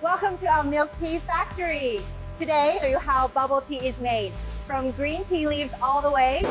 Welcome to our milk tea factory. Today, I'll show you how bubble tea is made. From green tea leaves all the way.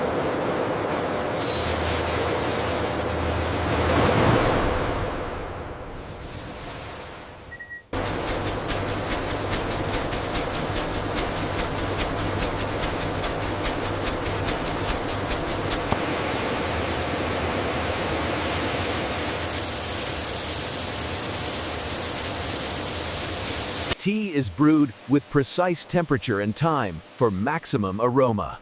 Tea is brewed with precise temperature and time for maximum aroma.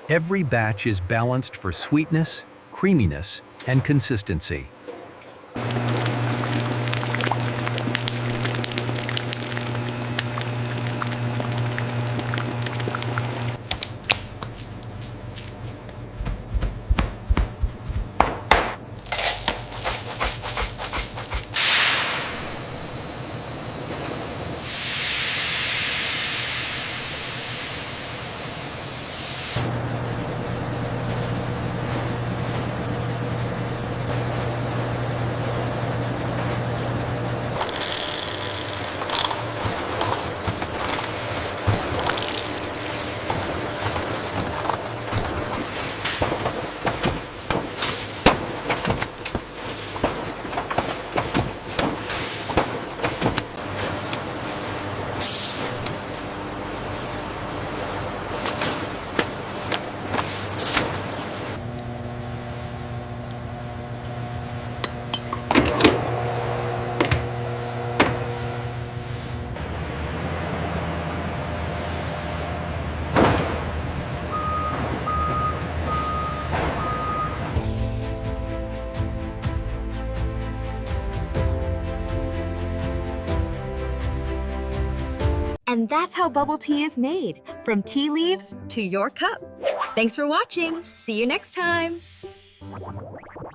Every batch is balanced for sweetness, creaminess, and consistency. And that's how bubble tea is made, from tea leaves to your cup. Thanks for watching. See you next time.